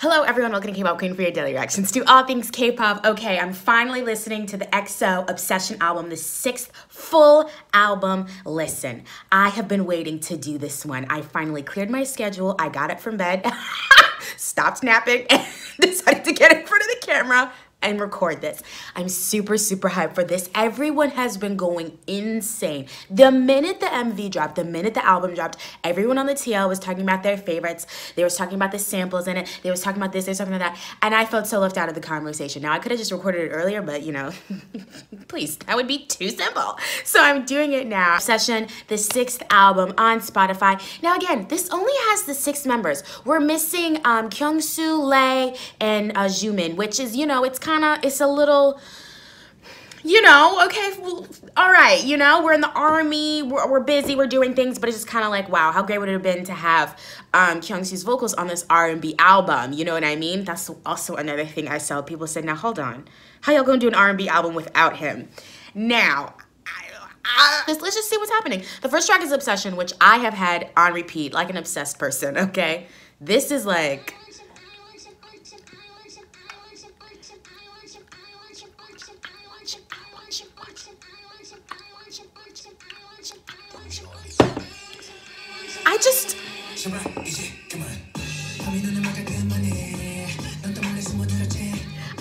Hello everyone, welcome to K-Pop Queen for your daily reactions to all things K-pop. Okay, I'm finally listening to the EXO Obsession album, the 6th full album. Listen, I have been waiting to do this one. I finally cleared my schedule. I got up from bed, stopped napping, and decided to get in front of the camera and record this. I'm super hyped for this. Everyone has been going insane. The minute the MV dropped, the minute the album dropped, everyone on the TL was talking about their favorites. They was talking about the samples in it. They was talking about this, they was talking about that. And I felt so left out of the conversation. Now, I could have just recorded it earlier, but you know, please, that would be too simple. So I'm doing it now. Obsession, the 6th album on Spotify. Now again, this only has the 6 members. We're missing Kyungsoo, Lay, and Jimin, which is, you know, it's a little, you know, okay, well, all right, you know, we're in the army, we're busy, we're doing things, but it's just kind of like, wow, how great would it have been to have Kyungsoo's vocals on this R&B album, you know what I mean? That's also another thing I saw. People said, now hold on, how y'all gonna do an R&B album without him? Now, let's just see what's happening. The first track is Obsession, which I have had on repeat, like an obsessed person, okay? This is like...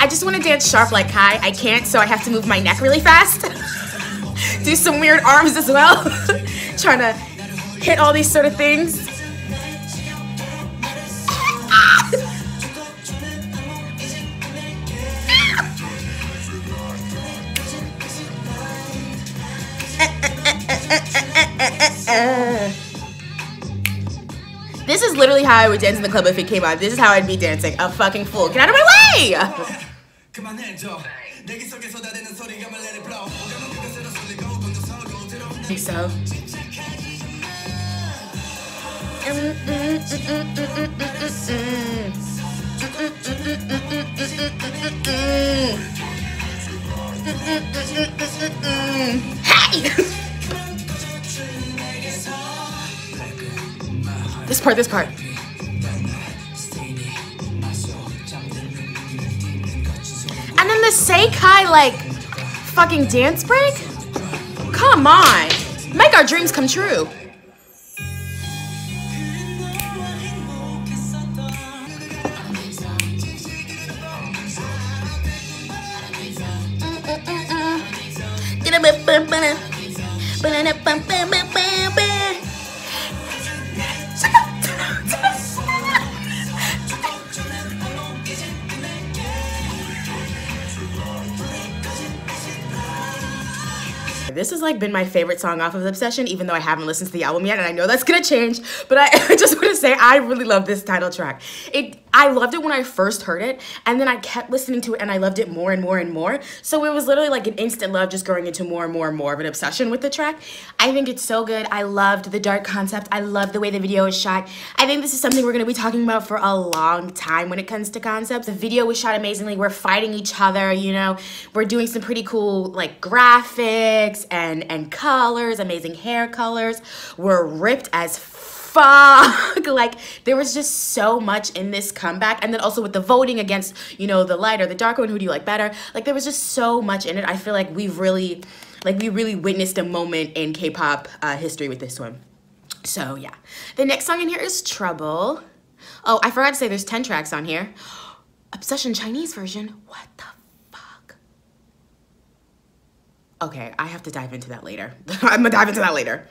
I just want to dance sharp like Kai. I can't, so I have to move my neck really fast. Do some weird arms as well. Trying to hit all these sort of things. This is literally how I would dance in the club if it came out. This is how I'd be dancing. A fucking fool. Get out of my way! I think so. Hey! This part. And then the Seikai, like, fucking dance break? Come on. Make our dreams come true. This has like been my favorite song off of Obsession, even though I haven't listened to the album yet, and I know that's gonna change, but I just want to say I really love this title track. I loved it when I first heard it, and then I kept listening to it and I loved it more and more and more. So it was literally like an instant love, just growing into more and more and more of an obsession with the track. I think it's so good. I loved the dark concept. I love the way the video is shot. I think this is something we're gonna be talking about for a long time when it comes to concepts. The video was shot amazingly. We're fighting each other, you know. We're doing some pretty cool like graphics and colors, amazing hair colors. We're ripped as fuck. Like, there was just so much in this comeback. And then also with the voting against, you know, the light or the dark one, who do you like better? Like, there was just so much in it. I feel like we really witnessed a moment in K-pop history with this one. So yeah. The next song in here is Trouble. Oh, I forgot to say there's 10 tracks on here. Obsession Chinese version. What the fuck? Okay, I have to dive into that later. I'm gonna dive into that later.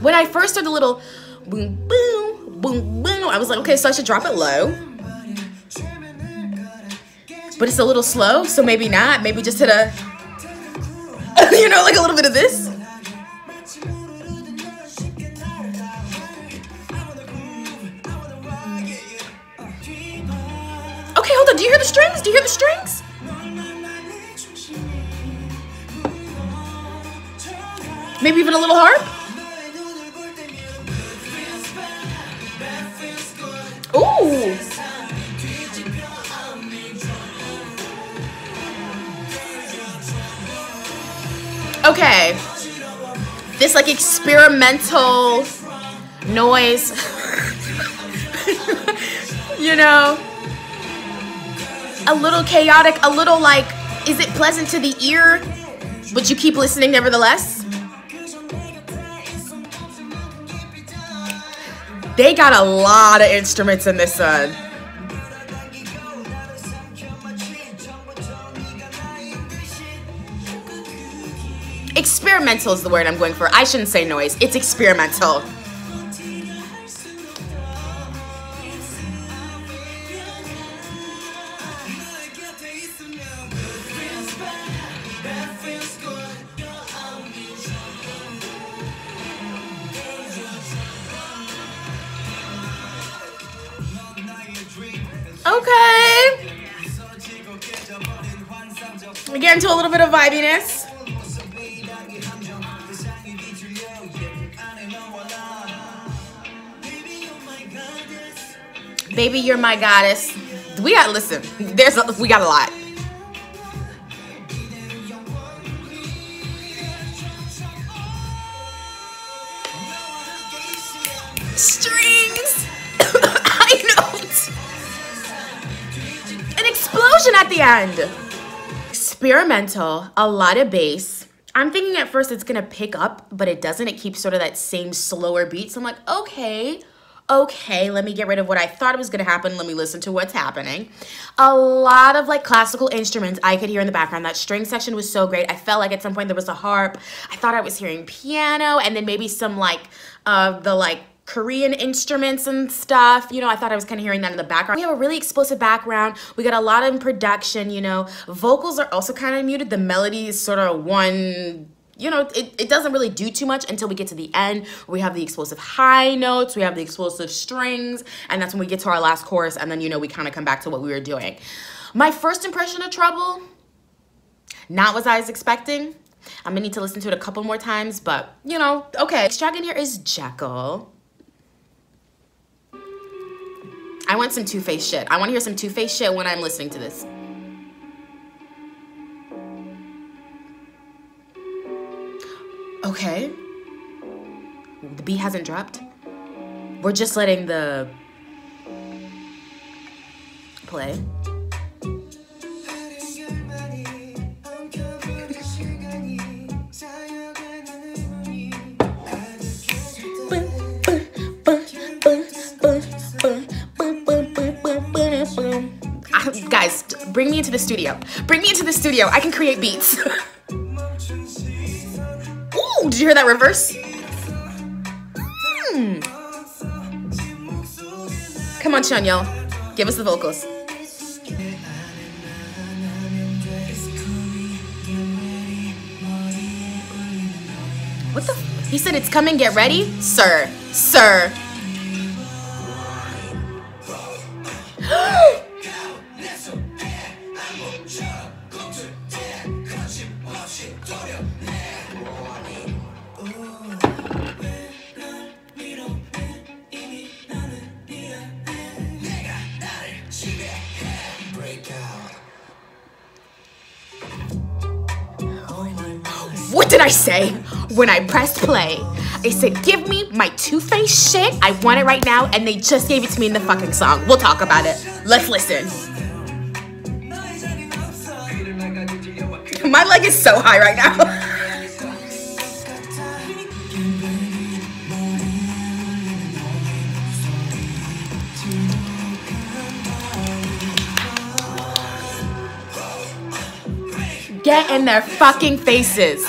When I first heard the little boom, boom, boom, boom, I was like, okay, so I should drop it low. But it's a little slow, so maybe not. Maybe just hit a, you know, like a little bit of this. Okay, hold on. Do you hear the strings? Do you hear the strings? Maybe even a little harp? Ooh. Okay. This like experimental noise, you know, a little chaotic, a little like, is it pleasant to the ear, but you keep listening nevertheless? They got a lot of instruments in this one. Experimental is the word I'm going for. I shouldn't say noise. It's experimental. Okay. We get into a little bit of vibiness. Baby, you're my goddess. We got, listen, we got a lot. Strings. I know. An explosion at the end. Experimental, a lot of bass. I'm thinking at first it's gonna pick up, but it doesn't. It keeps sort of that same slower beat. So I'm like, okay, let me get rid of what I thought was gonna happen. Let me listen to what's happening. A lot of like classical instruments I could hear in the background. That string section was so great. I felt like at some point there was a harp. I thought I was hearing piano and then maybe some like the like Korean instruments and stuff. You know, I thought I was kind of hearing that in the background. We have a really explosive background. We got a lot in production, you know. Vocals are also kind of muted. The melody is sort of one, you know, it doesn't really do too much until we get to the end. We have the explosive high notes, we have the explosive strings, and that's when we get to our last chorus, and then, you know, we kind of come back to what we were doing. My first impression of Trouble, not what I was expecting. I'm gonna need to listen to it a couple more times, but, you know, okay. Next track in here is Jekyll. I want some Too Faced shit. I want to hear some Too Faced shit when I'm listening to this. Okay. The beat hasn't dropped. We're just letting the play. Guys, bring me into the studio. Bring me into the studio. I can create beats. Ooh, did you hear that reverse? Come on, Chanyeol. Give us the vocals. What the? He said it's coming, get ready? Sir. What did I say when I pressed play? I said, give me my Too Faced shit. I want it right now, and they just gave it to me in the fucking song. We'll talk about it. Let's listen. My leg is so high right now. Get in their fucking faces.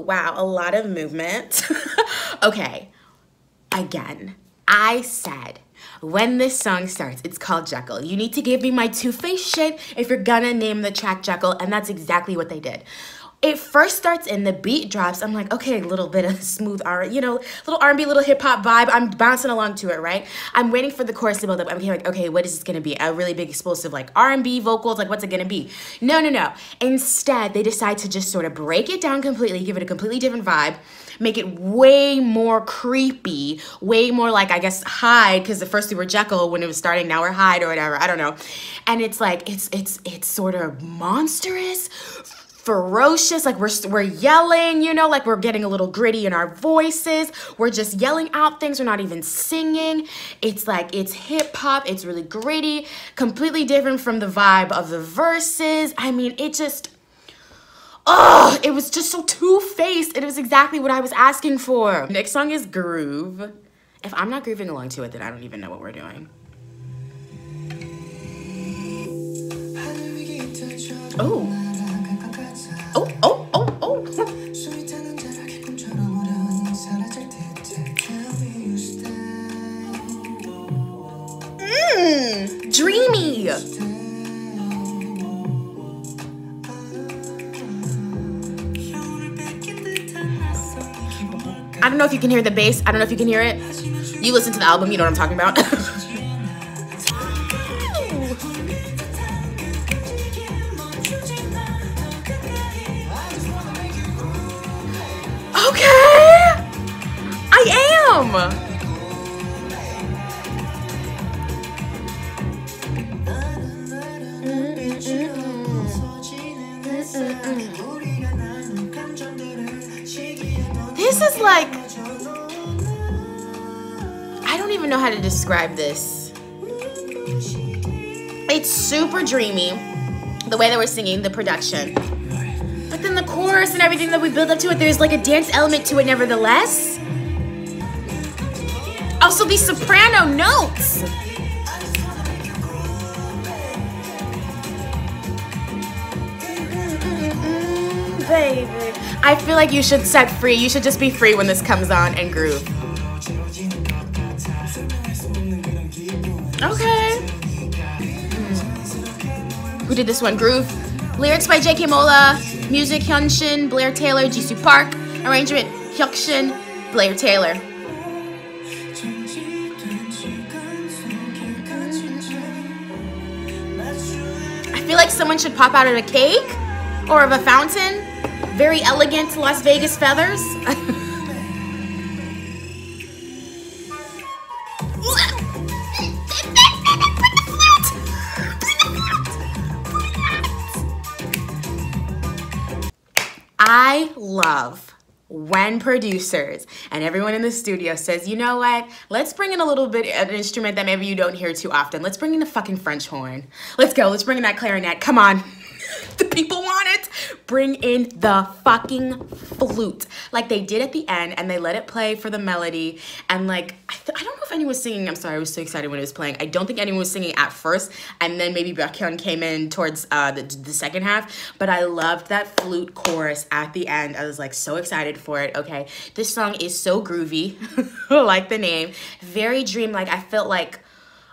Wow, a lot of movement. Okay, again, I said when this song starts, it's called Jekyll. You need to give me my Too Faced shit if you're gonna name the track Jekyll, and that's exactly what they did. it first starts and the beat drops. I'm like, okay, a little bit of smooth R, you know, little R&B, little hip hop vibe. I'm bouncing along to it, right? I'm waiting for the chorus to build up. I'm like, okay, what is this gonna be? A really big explosive like R&B vocals, like what's it gonna be? No. Instead, they decide to just sort of break it down completely, give it a completely different vibe, make it way more creepy, way more like, I guess, Hyde, because at first we were Jekyll when it was starting, now we're Hyde or whatever, I don't know. And it's like, it's sort of monstrous, ferocious, like we're yelling, you know, like we're getting a little gritty in our voices. We're just yelling out things. We're not even singing. It's like, it's hip hop. It's really gritty, completely different from the vibe of the verses. I mean, it just, oh, it was just so two-faced. It was exactly what I was asking for. Next song is Groove. If I'm not grooving along to it, then I don't even know what we're doing. Oh. Oh. Dreamy. I don't know if you can hear the bass. I don't know if you can hear it. You listen to the album, you know what I'm talking about. Okay, I am. This is like, I don't even know how to describe this. It's super dreamy, the way that we're singing, the production. But then the chorus and everything that we build up to it, there's like a dance element to it nevertheless. Also these soprano notes. Baby. I feel like you should set free. You should just be free when this comes on and groove. Okay. Who did this one? Groove. Lyrics by J.K. Mola. Music Hyunshin, Blair Taylor, Jisoo Park. Arrangement Hyukshin, Blair Taylor. I feel like someone should pop out of a cake or of a fountain. Very elegant Las Vegas feathers. I love when producers and everyone in the studio says, you know what, let's bring in a little bit of an instrument that maybe you don't hear too often. Let's bring in a fucking French horn. Let's go. Let's bring in that clarinet. Come on. The people want it. Bring in the fucking flute like they did at the end, and they let it play for the melody. And like, I don't know if anyone was singing. I'm sorry, I was so excited when it was playing. I don't think anyone was singing at first, and then maybe Baekhyun came in towards the second half. But I loved that flute chorus at the end. I was like so excited for it. Okay, this song is so groovy, like the name, very dream-like. I felt like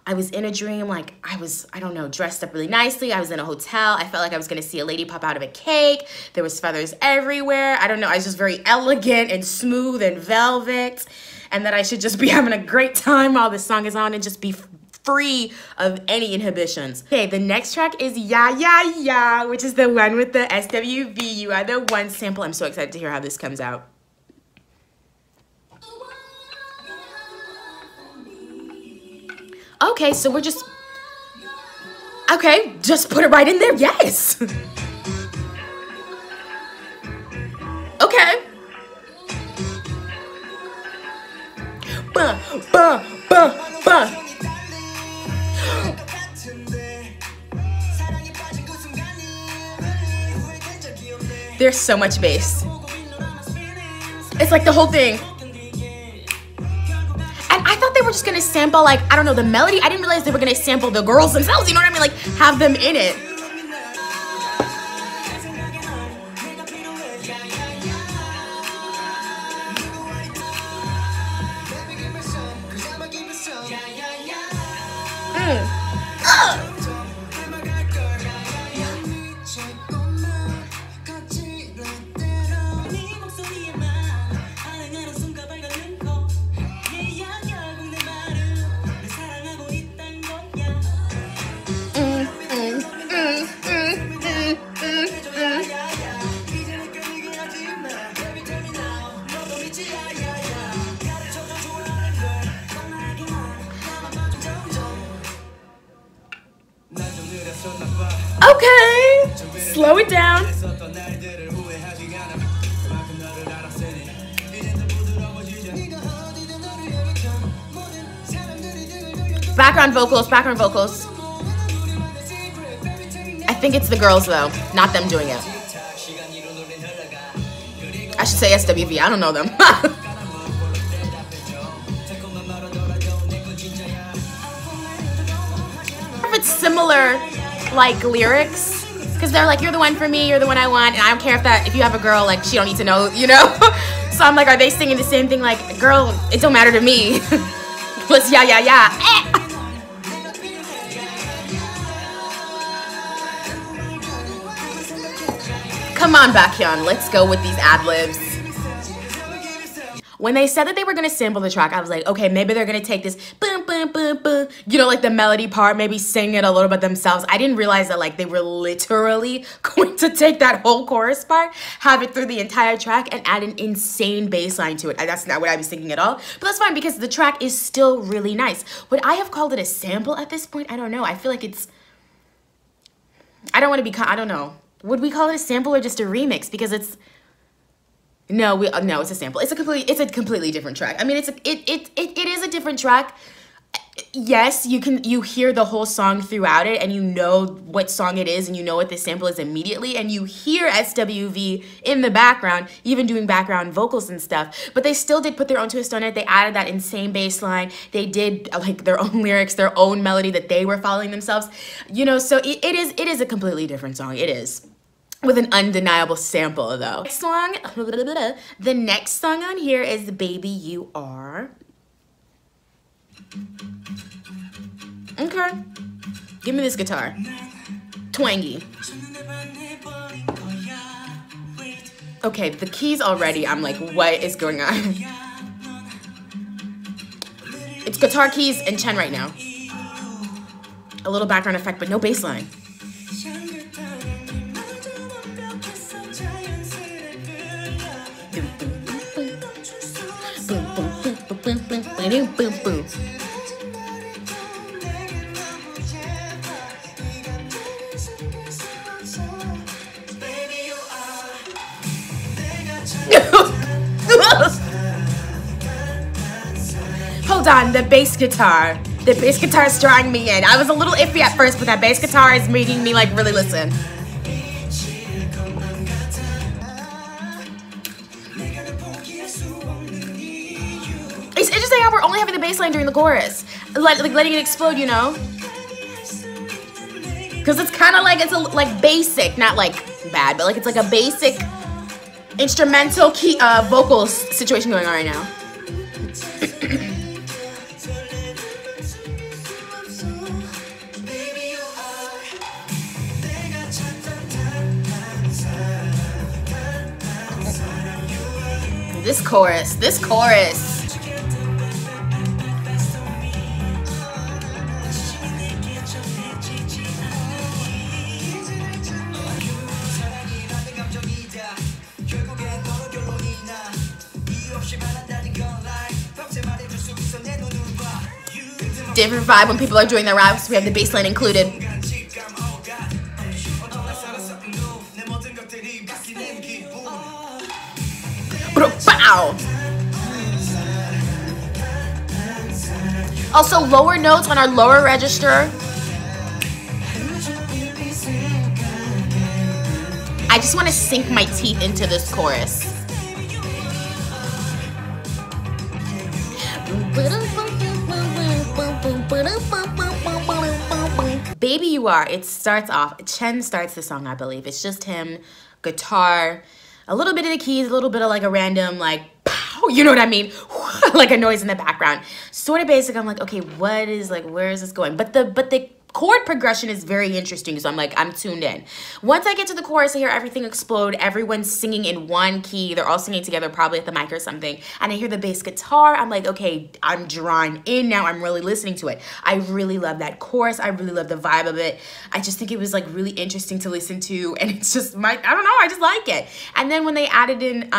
I was in a dream, like I don't know, dressed up really nicely. I was in a hotel. I felt like I was gonna see a lady pop out of a cake. There was feathers everywhere. I don't know, I was just very elegant and smooth and velvet. And that I should just be having a great time while this song is on and just be free of any inhibitions. Okay, the next track is Ya Ya Ya, which is the one with the SWV, You Are the One sample. I'm so excited to hear how this comes out. Okay, so we're just, okay, just put it right in there, yes. Okay. Bah, bah, bah, bah. There's so much bass. It's like the whole thing. I thought they were just gonna sample, like, I don't know, the melody. I didn't realize they were gonna sample the girls themselves, you know what I mean? Like, have them in it. slow it down. Background vocals, background vocals. I think it's the girls though, not them doing it. I should say SWV, I don't know them. If it's similar, like, lyrics, because they're like, you're the one for me, you're the one I want, and I don't care if you have a girl, like, she don't need to know, you know? So I'm like, are they singing the same thing? Like, girl, it don't matter to me. Let's yeah. Come on, Baekhyun, let's go with these ad-libs. When they said that they were gonna sample the track, I was like, okay, maybe they're gonna take this boom, boom, boom, boom, you know, like the melody part, maybe sing it a little bit themselves. I didn't realize that, like, they were literally going to take that whole chorus part, have it through the entire track, and add an insane bass line to it. And that's not what I was thinking at all. But that's fine because the track is still really nice. Would I have called it a sample at this point? I don't know. I feel like it's, I don't want to be, I don't know. Would we call it a sample or just a remix? Because it's, no, it's a sample. It's a completely different track. I mean, it is a different track. Yes, you hear the whole song throughout it, and you know what song it is, and you know what the sample is immediately, and you hear SWV in the background, even doing background vocals and stuff. But they still did put their own twist on it. They added that insane bass line. They did like their own lyrics, their own melody that they were following themselves. You know, so it is a completely different song. It is. With an undeniable sample, though. Song, the next song on here is Baby You Are. Okay. Give me this guitar. Twangy. Okay, the keys already, I'm like, what is going on? It's guitar keys and Chen right now. A little background effect, but no bass line. Hold on, the bass guitar. The bass guitar is drawing me in. I was a little iffy at first, but that bass guitar is making me like really listen. It's interesting how we're only having the bass line during the chorus. Like letting it explode, you know? Because it's kind of like, it's like basic, not like bad, but like it's like a basic instrumental key vocal situation going on right now. This chorus. Different vibe when people are doing their raps. We have the bass line included. Bow. Also, lower notes on our lower register. I just want to sink my teeth into this chorus. Baby You Are. It starts off, Chen starts the song, I believe. It's just him, guitar, a little bit of the keys, a little bit of like a random like pow, you know what I mean? Like a noise in the background. Sort of basic. I'm like, okay, what is like, where is this going? But the chord progression is very interesting, so I'm like, I'm tuned in. Once I get to the chorus, I hear everything explode. Everyone's singing in one key. They're all singing together, probably at the mic or something. And I hear the bass guitar. I'm like, okay, I'm drawing in now. I'm really listening to it. I really love that chorus. I really love the vibe of it. I just think it was like really interesting to listen to. And it's just I don't know, I just like it. And then when they added in,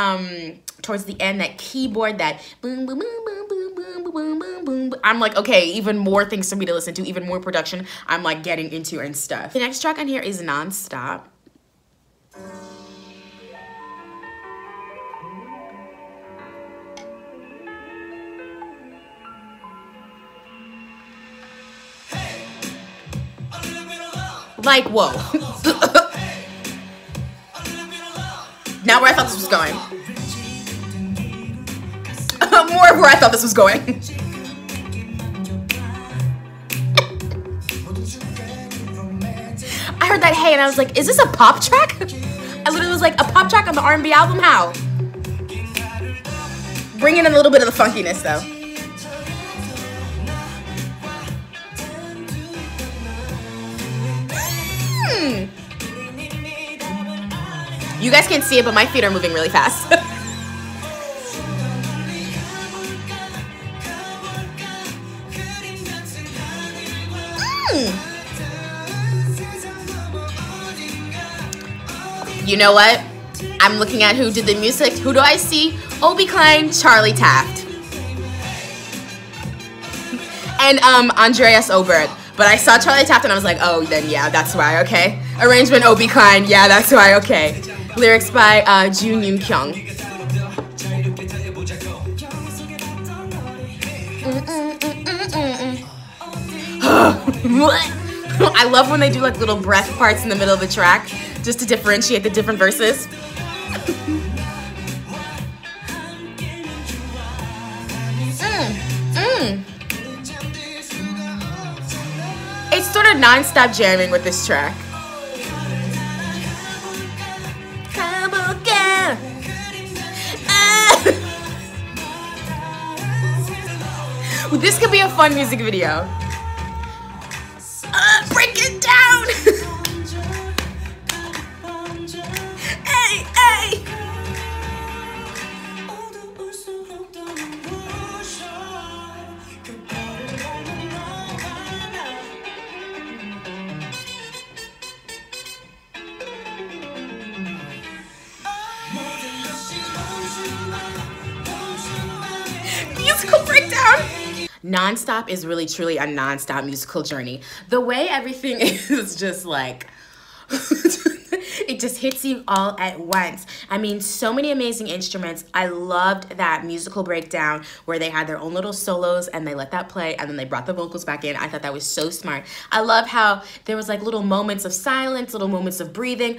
towards the end, that keyboard, that boom, boom, boom, boom, boom, boom, boom, boom, boom. I'm like, okay, even more things for me to listen to, even more production I'm like getting into and stuff. The next track on here is Nonstop. Like, whoa. Not where I thought this was going. More of where I thought this was going. I heard that hey and I was like, is this a pop track? I literally was like, a pop track on the R&B album? How? Bringing in a little bit of the funkiness though. You guys can't see it, but my feet are moving really fast. You know what? I'm looking at who did the music. Who do I see? Obi Klein, Charlie Taft. And Andreas Oberg. But I saw Charlie Taft and I was like, oh, then yeah, that's why, okay. Arrangement Obi Klein, yeah, that's why, okay. Lyrics by Jun Yoon Kyung. I love when they do like little breath parts in the middle of the track just to differentiate the different verses. It's sort of non-stop jamming with this track. This could be a fun music video. Break it down! Hey, hey! Musical breakdown! Non-stop is really truly a non-stop musical journey. The way everything is just like it just hits you all at once. I mean, so many amazing instruments. I loved that musical breakdown where they had their own little solos and they let that play and then they brought the vocals back in. I thought that was so smart. I love how there was like little moments of silence, little moments of breathing,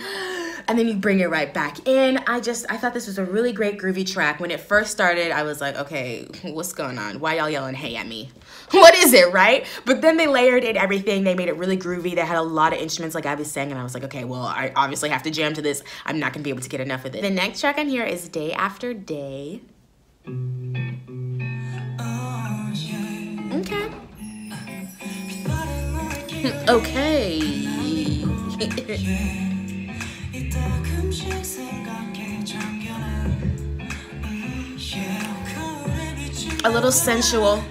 and then you bring it right back in. I thought this was a really great groovy track. When it first started, I was like, okay, what's going on? Why y'all yelling hey at me? What is it, right? But then they layered in everything. They made it really groovy. They had a lot of instruments like I was saying, and I was like, okay, well, I obviously have to jam to this. I'm not gonna be able to get enough of it. The next track on here is Day After Day. Okay. Okay. A little sensual.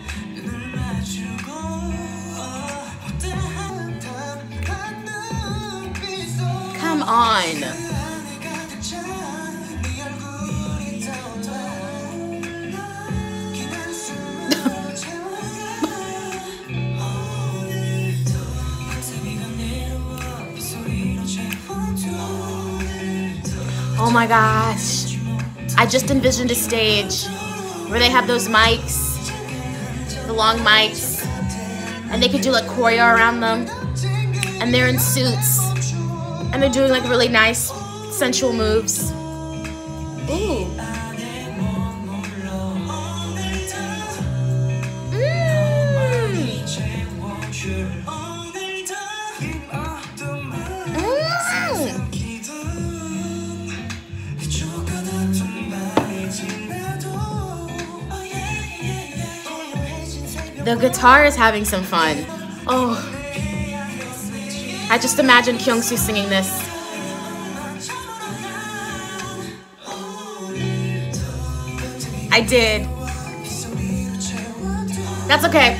Come on. Oh my gosh. I just envisioned a stage where they have those mics, the long mics, and they could do like choreo around them, and they're in suits, and they're doing like really nice sensual moves. Ooh. The guitar is having some fun. Oh, I just imagined Kyungsoo singing this. I did. That's okay.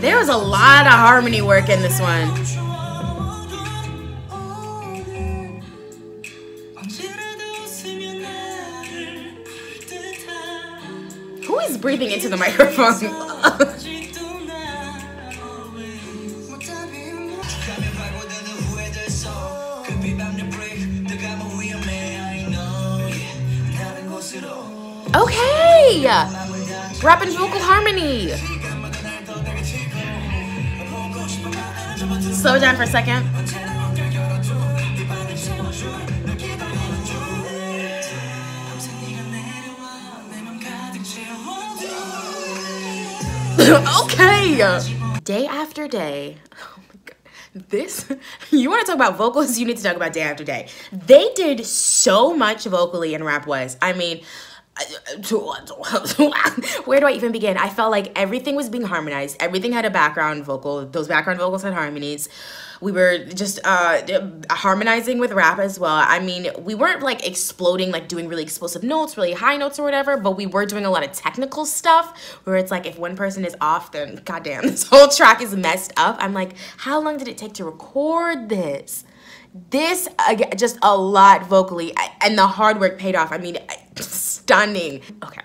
There was a lot of harmony work in this one. breathing into the microphone. Okay! Rap and vocal harmony. Slow down for a second. Okay! Day after day. Oh my God. This, you want to talk about vocals, you need to talk about Day After Day. They did so much vocally in Rap Was. I mean, where do I even begin? I felt like everything was being harmonized. Everything had a background vocal. Those background vocals had harmonies. We were just harmonizing with rap as well. I mean, we weren't like exploding, like doing really explosive notes, really high notes or whatever, but we were doing a lot of technical stuff where it's like if one person is off, then goddamn, this whole track is messed up. I'm like, how long did it take to record this? This, just a lot vocally, and the hard work paid off. I mean, stunning. Okay,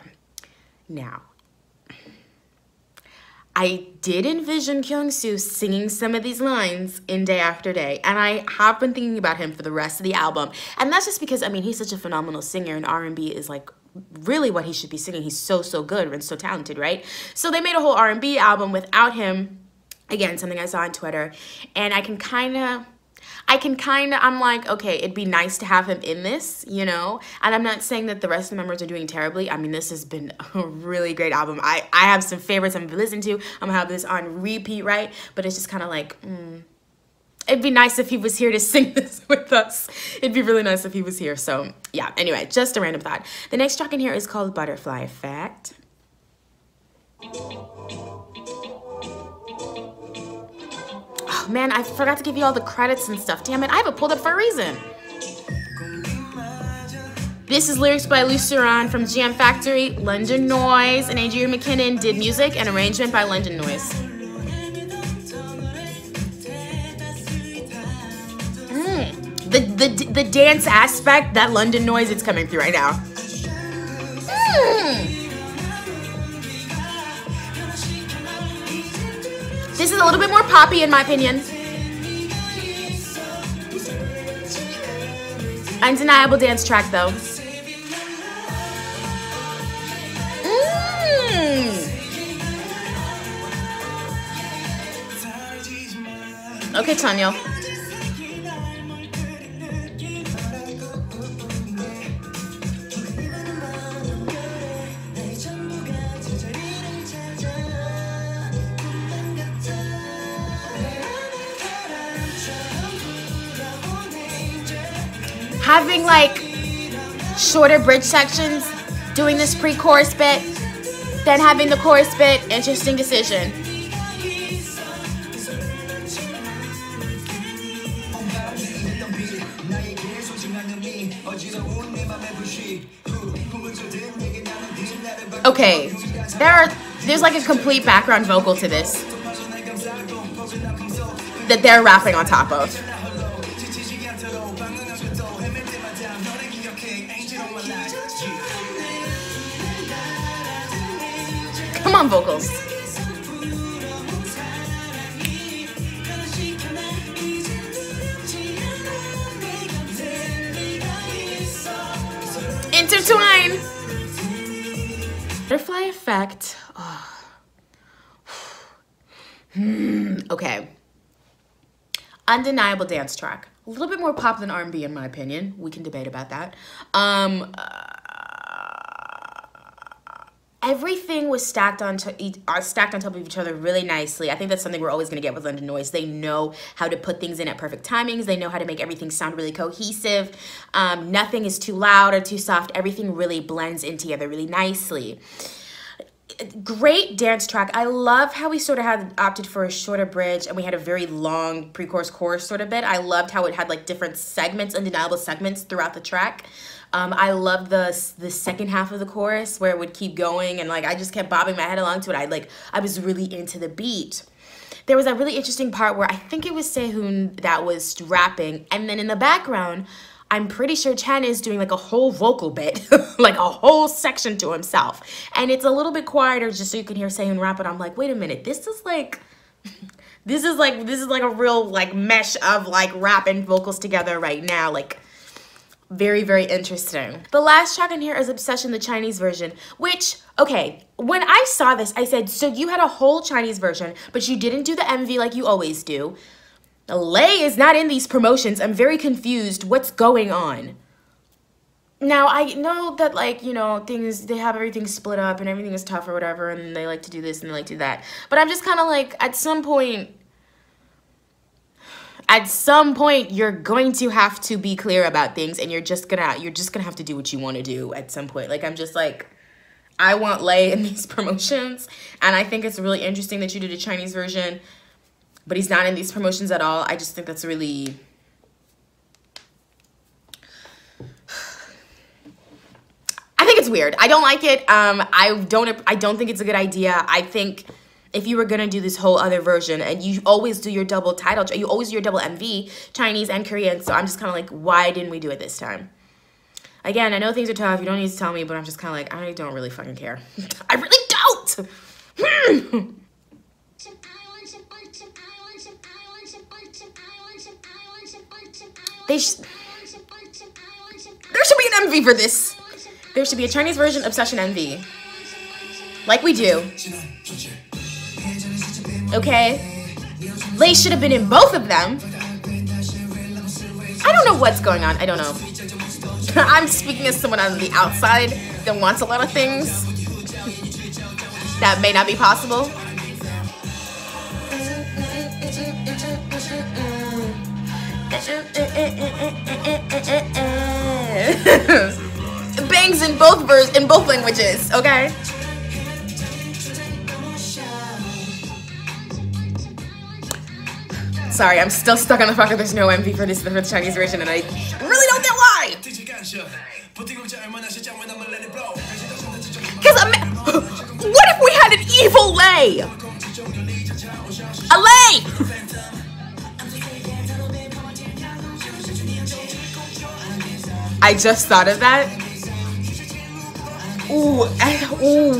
now, I did envision Kyungsoo singing some of these lines in Day After Day, and I have been thinking about him for the rest of the album, and that's just because, I mean, he's such a phenomenal singer, and R&B is like really what he should be singing. He's so good and so talented, right? So they made a whole R&B album without him. Again, something I saw on Twitter, and I can kind of, I'm like, okay, it'd be nice to have him in this, you know? And I'm not saying that the rest of the members are doing terribly. I mean, this has been a really great album. I have some favorites I'm listening to. I'm gonna have this on repeat, right? But it's just kind of like, it'd be nice if he was here to sing this with us. It'd be really nice if he was here. So yeah, anyway, just a random thought. The next track in here is called Butterfly Effect. Oh man, I forgot to give you all the credits and stuff. Damn it, I have it pulled up for a reason. This is lyrics by Luceron from Jam Factory. London Noise and Adrian McKinnon did music and arrangement by London Noise. The dance aspect, that London Noise, it's coming through right now. This is a little bit more poppy in my opinion. Undeniable dance track though. Okay, Tanya. Having like shorter bridge sections, doing this pre-chorus bit, then having the chorus bit, interesting decision. Okay, there's like a complete background vocal to this that they're rapping on top of. Come on, vocals. Intertwine. Butterfly Effect. Oh. Okay. Undeniable dance track. A little bit more pop than R&B in my opinion. We can debate about that. Everything was stacked on top of each other really nicely. I think that's something we're always going to get with London Noise. They know how to put things in at perfect timings. They know how to make everything sound really cohesive. Nothing is too loud or too soft. Everything really blends in together really nicely. Great dance track. I love how we sort of had opted for a shorter bridge and we had a very long pre-chorus chorus sort of bit. I loved how it had like different segments, undeniable segments throughout the track. I loved the second half of the chorus where it would keep going and like I just kept bobbing my head along to it. I was really into the beat. There was a really interesting part where I think it was Sehun that was rapping, and then in the background I'm pretty sure Chen is doing like a whole vocal bit, like a whole section to himself. And it's a little bit quieter just so you can hear Sehun rap, but I'm like, wait a minute, this is like a real like mesh of like rap and vocals together right now. Like very, very interesting. The last track in here is Obsession, the Chinese version, which, okay, when I saw this, I said, so you had a whole Chinese version, but you didn't do the MV like you always do. Lay is not in these promotions. I'm very confused. What's going on? Now, I know that, like, you know, they have everything split up and everything is tough or whatever, and they like to do this and they like to do that. But I'm just kind of like, at some point, you're going to have to be clear about things, and you're just gonna have to do what you want to do at some point. Like, I'm just like, I want Lay in these promotions, and I think it's really interesting that you did a Chinese version, but he's not in these promotions at all. I just think that's really... I think it's weird. I don't like it. I don't think it's a good idea. I think if you were gonna do this whole other version, and you always do your double title, you always do your double MV, Chinese and Korean, so I'm just kind of like, why didn't we do it this time? Again, I know things are tough, you don't need to tell me, but I'm just kind of like, I don't really fucking care. I really don't! There should be an MV for this. There should be a Chinese version Obsession MV. Like we do. Okay? Lay should have been in both of them. I don't know what's going on. I don't know. I'm speaking as someone on the outside that wants a lot of things that may not be possible. Bangs in both languages, okay? Sorry, I'm still stuck on the fact that there's no MV for the Chinese version, and I really don't get why. Because what if we had an evil Lay? A Lay! I just thought of that. Ooh,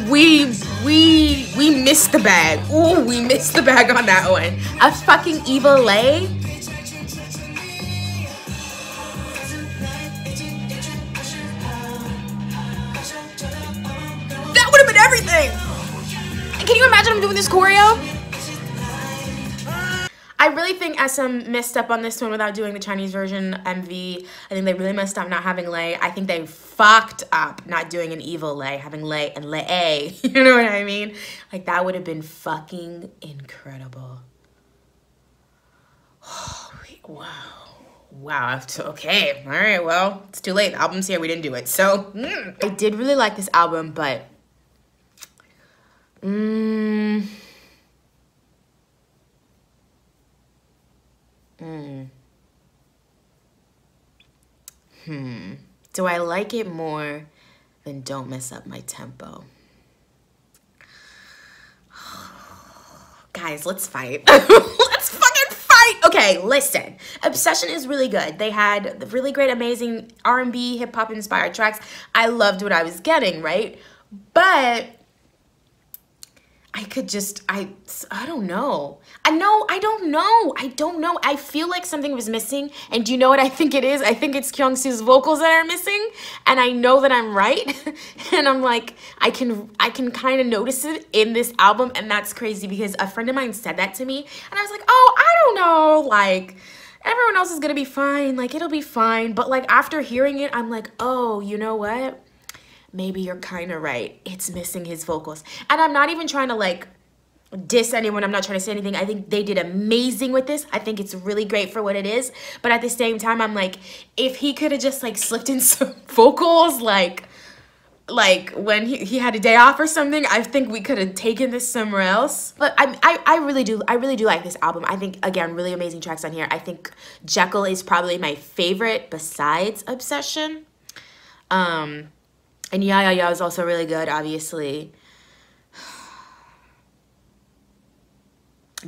we missed the bag. Ooh, we missed the bag on that one. A fucking evil Lay. That would have been everything. And can you imagine him doing this choreo? I really think SM messed up on this one without doing the Chinese version MV. I think they really messed up not having Lay. I think they fucked up not doing an evil Lay, having Lay and Lay. You know what I mean? Like, that would have been fucking incredible. Wow. Wow. Okay. All right. Well, it's too late. The album's here. We didn't do it. So, I did really like this album, but... Do I like it more than Don't Mess Up My Tempo? Guys, let's fight. Let's fucking fight. Okay, listen. Obsession is really good. They had really great, amazing R&B, hip-hop inspired tracks. I loved what I was getting, right? But I could just, I don't know. I don't know. I feel like something was missing. And do you know what I think it is? I think it's Kyungsoo's vocals that are missing. And I know that I'm right. And I'm like, I can kind of notice it in this album. And that's crazy because a friend of mine said that to me. And I was like, oh, I don't know. Like, everyone else is going to be fine. Like, it'll be fine. But like, after hearing it, I'm like, oh, you know what? Maybe you're kind of right. It's missing his vocals. And I'm not even trying to like diss anyone. I'm not trying to say anything. I think they did amazing with this. I think it's really great for what it is. But at the same time, I'm like, if he could have just like slipped in some vocals, like when he had a day off or something, I think we could have taken this somewhere else. But I really do like this album. I think, again, really amazing tracks on here. I think Jekyll is probably my favorite besides Obsession. And Yeah Yeah Yeah is also really good, obviously.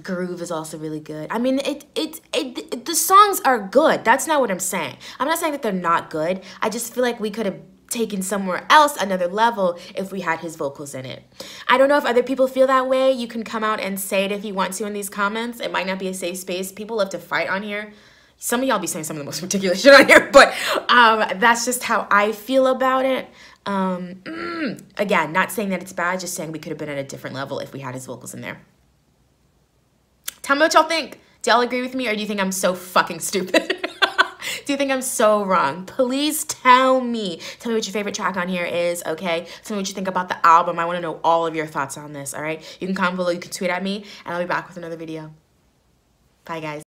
Groove is also really good. I mean, the The songs are good. That's not what I'm saying. I'm not saying that they're not good. I just feel like we could have taken somewhere else, another level, if we had his vocals in it. I don't know if other people feel that way. You can come out and say it if you want to in these comments. It might not be a safe space. People love to fight on here. Some of y'all be saying some of the most ridiculous shit on here, but that's just how I feel about it. Again, not saying that it's bad, just saying we could have been at a different level if we had his vocals in there. Tell me what y'all think. Do y'all agree with me, or do you think I'm so fucking stupid? Do you think I'm so wrong? Please tell me. Tell me what your favorite track on here is, okay? Tell me what you think about the album. I want to know all of your thoughts on this, all right? You can comment below, you can tweet at me, and I'll be back with another video. Bye, guys.